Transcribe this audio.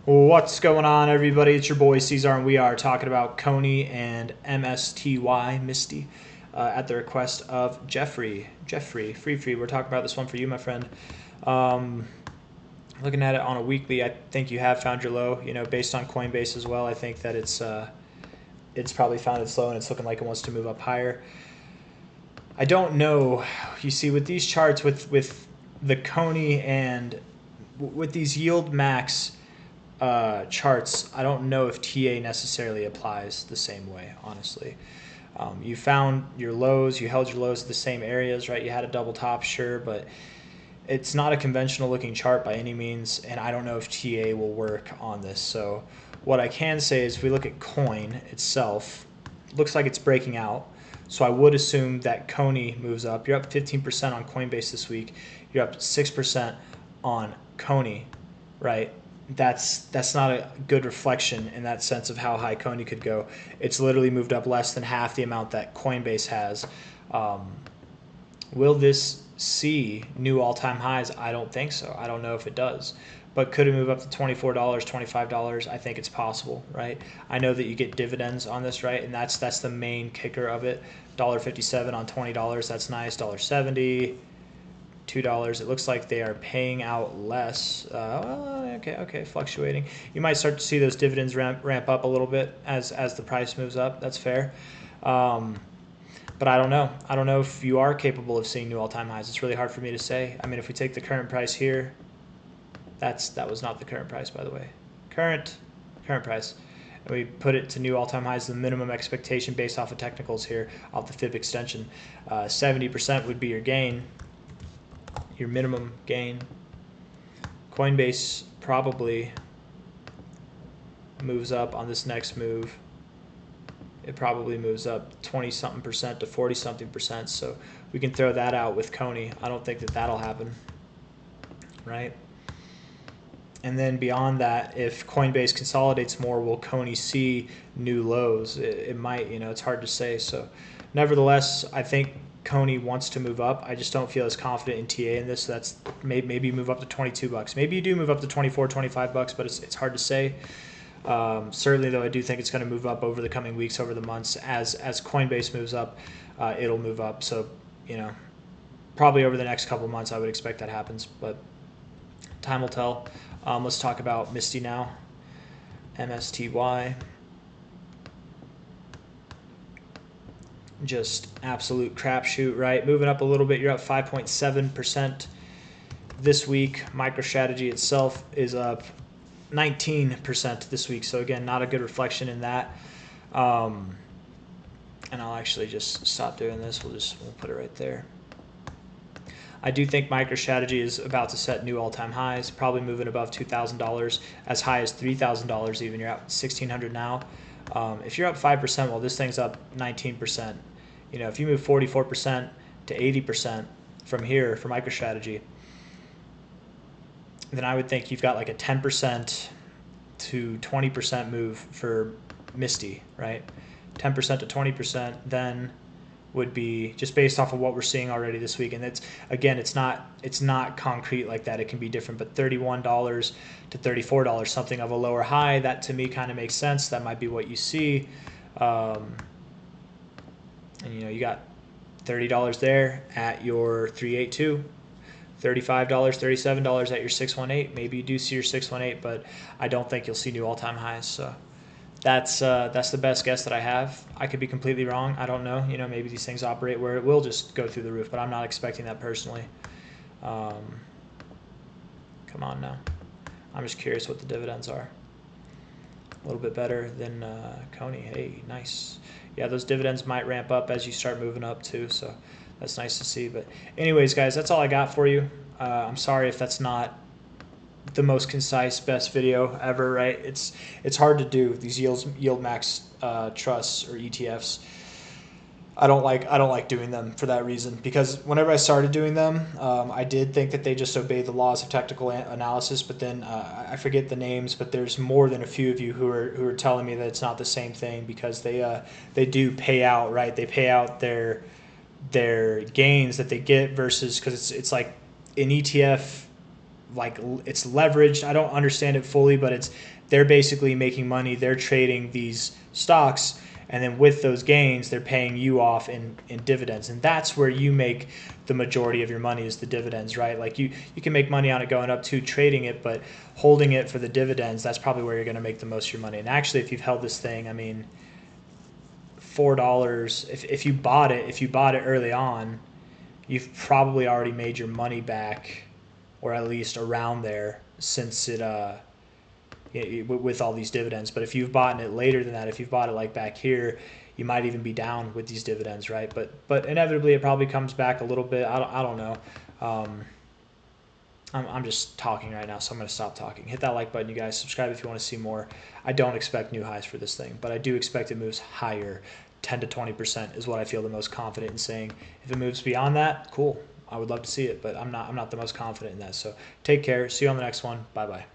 What's going on, everybody? It's your boy C-Zar, and we are talking about CONY and MSTY, Misty, at the request of Jeffrey. Free. We're talking about this one for you, my friend. Looking at it on a weekly, I think you have found your low. You know, based on Coinbase as well, I think that it's probably found its low, and it's looking like it wants to move up higher. I don't know. You see, with these charts, with the CONY and with these Yieldmax charts, I don't know if TA necessarily applies the same way, honestly. You found your lows, you held your lows at the same areas, right? You had a double top, sure, but it's not a conventional looking chart by any means, and I don't know if TA will work on this. So what I can say is if we look at coin itself, it looks like it's breaking out. So I would assume that CONY moves up. You're up 15% on Coinbase this week. You're up 6% on CONY, right? That's not a good reflection in that sense of how high CONY could go. It's literally moved up less than half the amount that Coinbase has. Will this see new all-time highs? I don't think so. I don't know if it does. But could it move up to $24, $25? I think it's possible, right? I know that you get dividends on this, right? And that's the main kicker of it. $1.57 on $20, that's nice. $1.70, $2. It looks like they are paying out less. Okay, fluctuating. You might start to see those dividends ramp up a little bit as the price moves up. That's fair. But I don't know. I don't know if you are capable of seeing new all-time highs. It's really hard for me to say. I mean, if we take the current price here, that was not the current price, by the way. Current price. And we put it to new all-time highs, the minimum expectation based off of technicals here, off the fib extension. 70% would be your gain, your minimum gain. Coinbase probably moves up on this next move. It probably moves up 20-something% to 40-something%. So we can throw that out with CONY. I don't think that that'll happen, right? And then beyond that, if Coinbase consolidates more, will CONY see new lows? It might, it's hard to say. So nevertheless, I think CONY wants to move up. I just don't feel as confident in TA in this. So that's maybe move up to $22. Maybe you do move up to $24, $25, but it's hard to say. Certainly, though, I do think it's going to move up over the coming weeks, over the months. As Coinbase moves up, it'll move up. So, probably over the next couple of months, I would expect that happens. But time will tell. Let's talk about Misty now. MSTY. Just absolute crapshoot, right? Moving up a little bit. You're up 5.7% this week. MicroStrategy itself is up 19% this week. So again, not a good reflection in that. And I'll actually just stop doing this. We'll put it right there. I do think MicroStrategy is about to set new all-time highs, probably moving above $2,000, as high as $3,000 even. You're at $1,600 now. If you're up 5%, well, this thing's up 19%. If you move 44% to 80% from here for MicroStrategy, then I would think you've got like a 10% to 20% move for Misty, right? 10% to 20% then would be just based off of what we're seeing already this week. And it's not concrete like that. It can be different, but $31 to $34, something of a lower high, that to me kind of makes sense. That might be what you see. And you got $30 there at your 382. $35, $37 at your 618. Maybe you do see your 618, but I don't think you'll see new all-time highs. So that's the best guess that I have. I could be completely wrong. I don't know. Maybe these things operate where it will just go through the roof, but I'm not expecting that personally. Come on now. I'm just curious what the dividends are. A little bit better than CONY. Hey, nice. Yeah, those dividends might ramp up as you start moving up too, so that's nice to see. But anyways, guys, that's all I got for you. I'm sorry if that's not the most concise, best video ever, right? It's hard to do these Yieldmax trusts or ETFs. I don't like doing them for that reason, because whenever I started doing them, I did think that they just obeyed the laws of technical analysis, but then I forget the names, but there's more than a few of you who are telling me that it's not the same thing, because they do pay out, right? They pay out their gains that they get versus, because it's like an ETF like it's leveraged. I don't understand it fully, but they're basically making money. They're trading these stocks, and then with those gains, they're paying you off in dividends, and that's where you make the majority of your money is the dividends, right? Like you can make money on it going up to trading it, but holding it for the dividends, that's probably where you're going to make the most of your money. And actually, if you've held this thing, I mean, $4, if you bought it early on, you've probably already made your money back, or at least around there, since with all these dividends. But if you've bought it later than that, if you've bought it like back here, you might even be down with these dividends, right? But inevitably it probably comes back a little bit. I don't know. I'm just talking right now, so I'm going to stop talking. Hit that like button, you guys. Subscribe if you want to see more. I don't expect new highs for this thing, but I do expect it moves higher. 10 to 20% is what I feel the most confident in saying. If it moves beyond that, cool. I would love to see it, but I'm not the most confident in that. So take care. See you on the next one. Bye-bye.